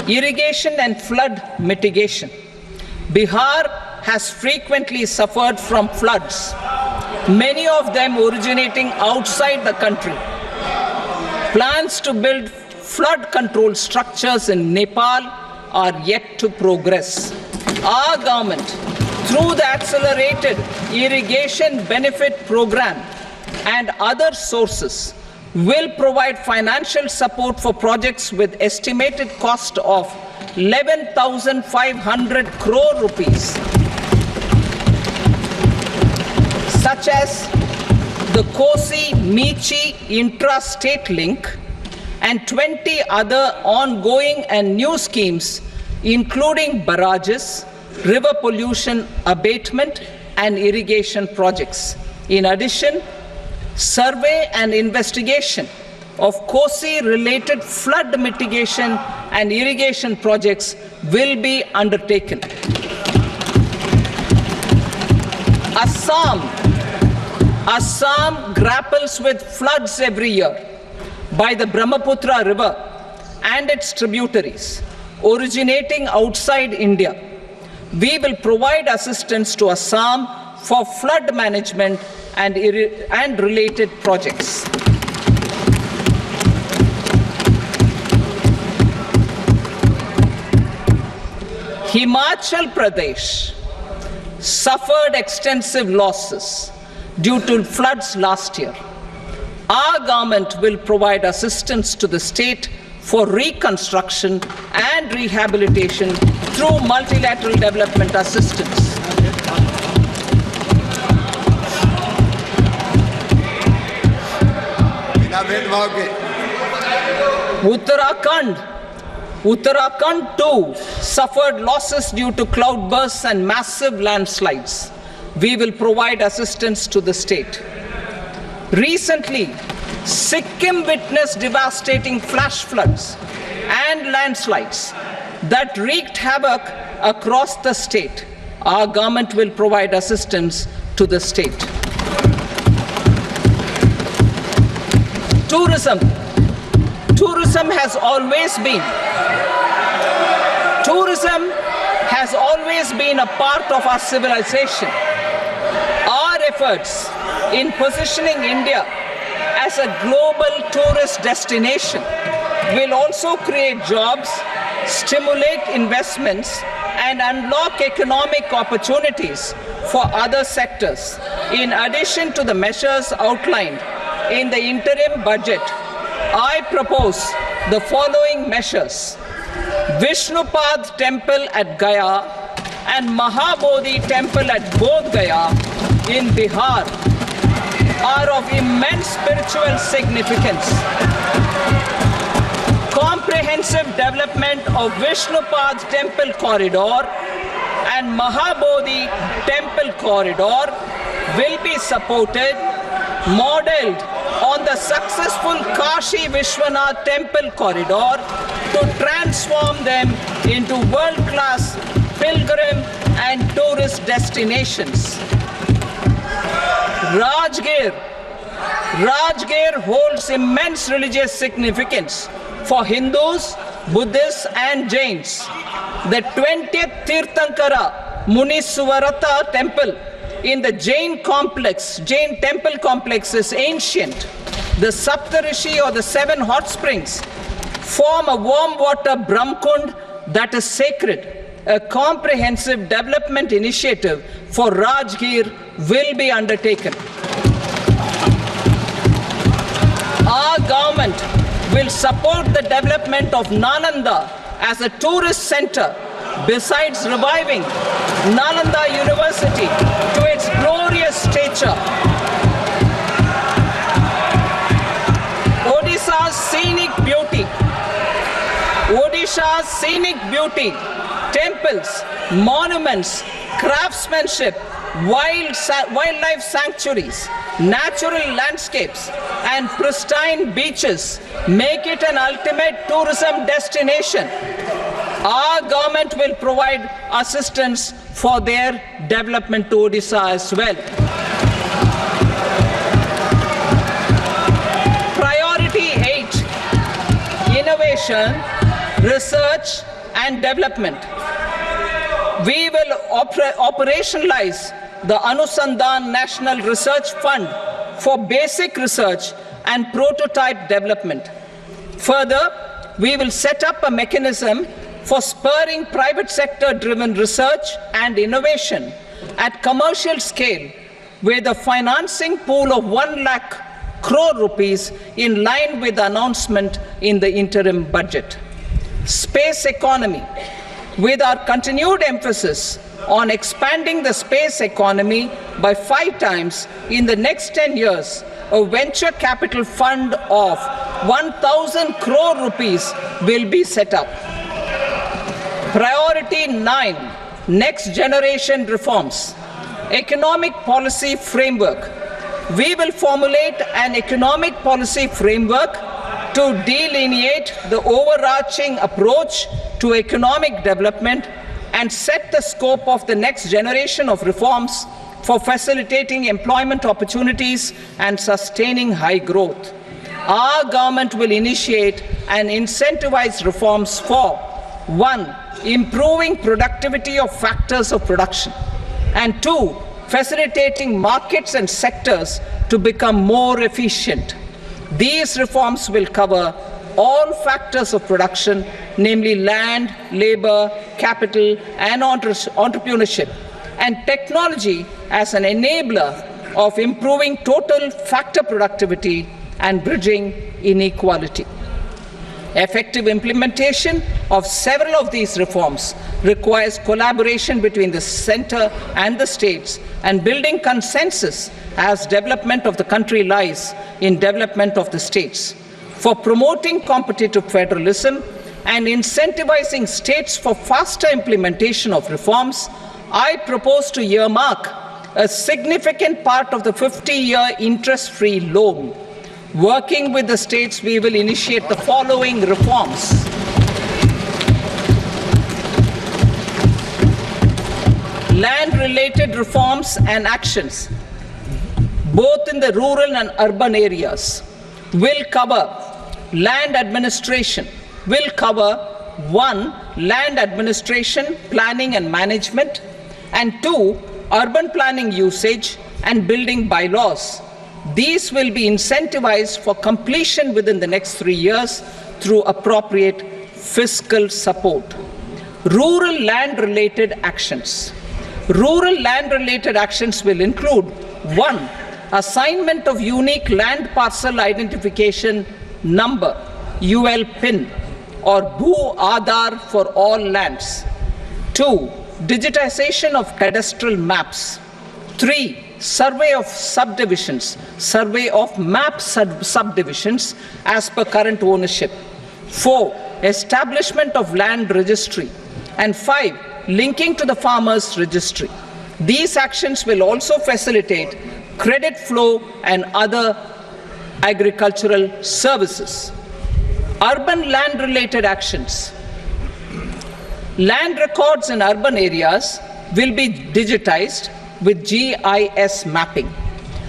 Irrigation and flood mitigation. Bihar has frequently suffered from floods, many of them originating outside the country. Plans to build flood control structures in Nepal are yet to progress. Our government, through the Accelerated Irrigation Benefit Program and other sources, will provide financial support for projects with estimated cost of 11,500 crore rupees, such as the Kosi-Michi intra-state link and 20 other ongoing and new schemes, including barrages, river pollution abatement, and irrigation projects. In addition, survey and investigation of Kosi-related flood mitigation and irrigation projects will be undertaken. Assam grapples with floods every year by the Brahmaputra River and its tributaries originating outside India. We will provide assistance to Assam for flood management and related projects. Himachal Pradesh suffered extensive losses due to floods last year. Our government will provide assistance to the state for reconstruction and rehabilitation through multilateral development assistance. Uttarakhand too suffered losses due to cloudbursts and massive landslides. We will provide assistance to the state. Recently, Sikkim witnessed devastating flash floods and landslides that wreaked havoc across the state. Our government will provide assistance to the state. Tourism has always been a part of our civilization. Our efforts in positioning India as a global tourist destination will also create jobs, stimulate investments, and unlock economic opportunities for other sectors. In addition to the measures outlined in the interim budget, I propose the following measures. Vishnupad Temple at Gaya and Mahabodhi Temple at Bodh Gaya in Bihar are of immense spiritual significance. Comprehensive development of Vishnupad Temple Corridor and Mahabodhi Temple Corridor will be supported, modeled on the successful Kashi Vishwanath Temple Corridor to transform them into world-class pilgrim and tourist destinations. Rajgir holds immense religious significance for Hindus, Buddhists and Jains. The 20th Tirthankara Muniswara temple in the Jain temple complex is ancient. The Saptarishi or the 7 hot springs form a warm water Brahmkund that is sacred. A comprehensive development initiative for Rajgir will be undertaken. Our government will support the development of Nalanda as a tourist center, besides reviving Nalanda University to its glorious stature. Odisha's scenic beauty, temples, monuments, craftsmanship, wildlife sanctuaries, natural landscapes, and pristine beaches make it an ultimate tourism destination. Our government will provide assistance for their development to Odisha as well. Priority 8, innovation, research, and development. We will operationalize the Anusandhan National Research Fund for basic research and prototype development. Further, we will set up a mechanism for spurring private sector-driven research and innovation at commercial scale with a financing pool of 1 lakh crore rupees in line with the announcement in the interim budget. Space economy. With our continued emphasis on expanding the space economy by 5 times in the next 10 years, a venture capital fund of 1,000 crore rupees will be set up. Priority 9, next generation reforms. Economic policy framework. We will formulate an economic policy framework to delineate the overarching approach to economic development and set the scope of the next generation of reforms for facilitating employment opportunities and sustaining high growth. Our government will initiate and incentivize reforms for 1. Improving productivity of factors of production, and 2. Facilitating markets and sectors to become more efficient. These reforms will cover all factors of production, namely land, labor, capital, and entrepreneurship, and technology as an enabler of improving total factor productivity and bridging inequality. Effective implementation of several of these reforms requires collaboration between the center and the states and building consensus as development of the country lies in development of the states. For promoting competitive federalism and incentivizing states for faster implementation of reforms, I propose to earmark a significant part of the 50-year interest-free loan. Working with the states, we will initiate the following reforms. Land-related reforms and actions, both in the rural and urban areas, will cover land administration, will cover 1. Land administration, planning and management, and 2. Urban planning usage and building bylaws. These will be incentivized for completion within the next 3 years through appropriate fiscal support. Rural land-related actions. Rural land-related actions will include 1. Assignment of unique land parcel identification number, UL PIN, or Bhu Aadhaar for all lands. 2. Digitization of cadastral maps. 3. Survey of subdivisions, survey of map subdivisions as per current ownership. 4. Establishment of land registry. And 5. Linking to the farmers registry. These actions will also facilitate credit flow and other agricultural services. Urban land related actions. Land records in urban areas will be digitized with GIS mapping.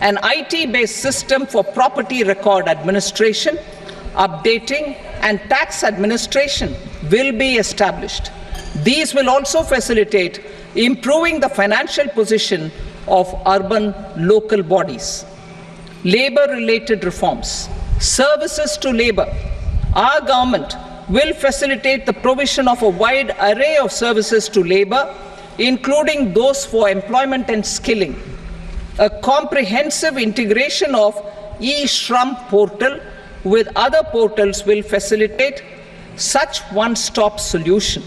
An IT-based system for property record administration, updating, and tax administration will be established. These will also facilitate improving the financial position of urban local bodies. Labor-related reforms. Services to labor. Our government will facilitate the provision of a wide array of services to labor, including those for employment and skilling. A comprehensive integration of e-Shram portal with other portals will facilitate such one-stop solution.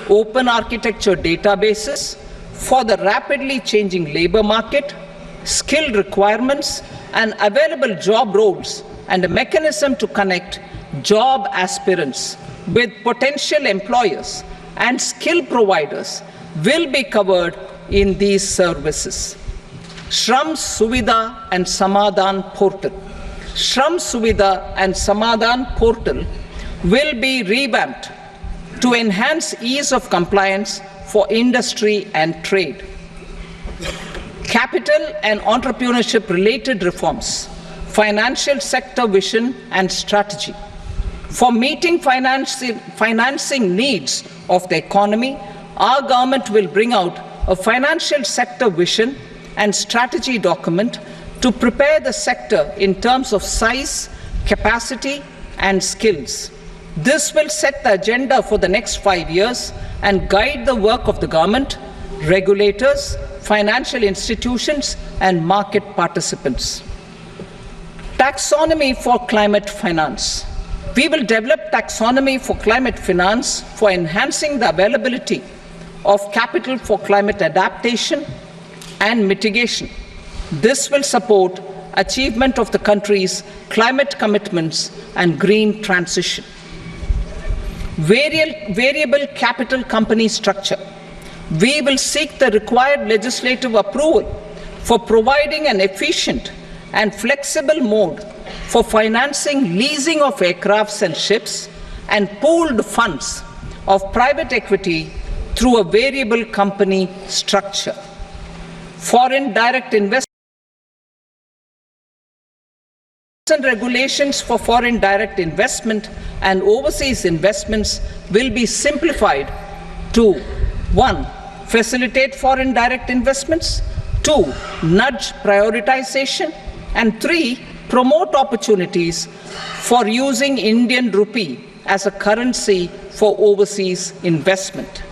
Open architecture databases for the rapidly changing labor market, skill requirements, and available job roles, and a mechanism to connect job aspirants with potential employers and skill providers will be covered in these services. Shram Suvidha and Samadhan portal. Shram Suvidha and Samadhan portal will be revamped to enhance ease of compliance for industry and trade. Capital and entrepreneurship related reforms, financial sector vision and strategy. For meeting financing needs of the economy, our government will bring out a financial sector vision and strategy document to prepare the sector in terms of size, capacity, and skills. This will set the agenda for the next 5 years and guide the work of the government, regulators, financial institutions, and market participants. Taxonomy for climate finance. We will develop taxonomy for climate finance for enhancing the availability of capital for climate adaptation and mitigation. This will support achievement of the country's climate commitments and green transition. Variable capital company structure. We will seek the required legislative approval for providing an efficient and flexible mode for financing leasing of aircrafts and ships and pooled funds of private equity through a variable company structure. Foreign direct investment and regulations for foreign direct investment and overseas investments will be simplified to 1. Facilitate foreign direct investments, 2. Nudge prioritization, and 3. Promote opportunities for using Indian rupee as a currency for overseas investment.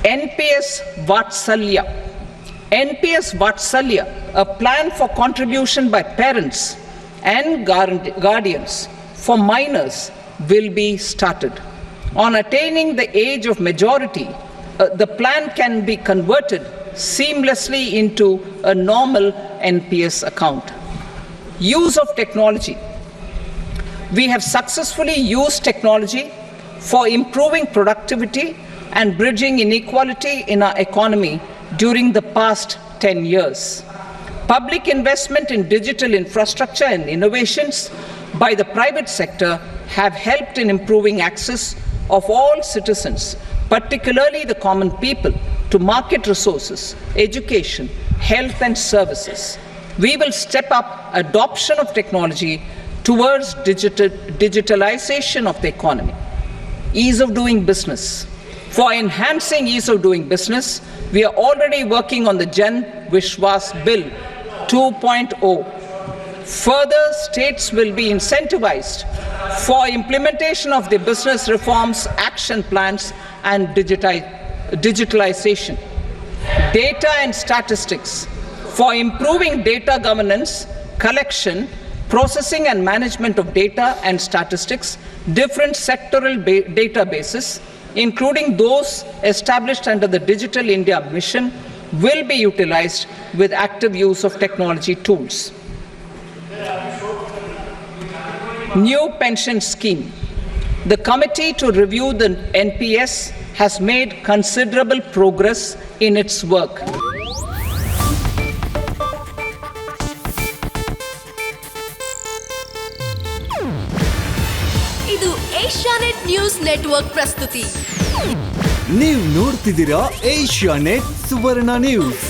NPS Vatsalya. NPS Vatsalya, a plan for contribution by parents and guardians for minors, will be started. On attaining the age of majority, the plan can be converted seamlessly into a normal NPS account. Use of technology. We have successfully used technology for improving productivity and bridging inequality in our economy during the past 10 years. Public investment in digital infrastructure and innovations by the private sector have helped in improving access of all citizens, particularly the common people, to market resources, education, health and services. We will step up adoption of technology towards digitalization of the economy. Ease of doing business. For enhancing ease of doing business, we are already working on the Jan Vishwas Bill 2.0. Further, states will be incentivized for implementation of the business reforms, action plans, and digitalization. Data and statistics. For improving data governance, collection, processing and management of data and statistics, different sectoral databases, including those established under the Digital India Mission, will be utilized with active use of technology tools. New pension scheme. The committee to review the NPS has made considerable progress in its work. ಇದು Asianet news network ಪ್ರಸ್ತುತಿ. ನೀವು ನೋಡ್ತಿದ್ದೀರಾ Asianet ಸುವರ್ಣ news.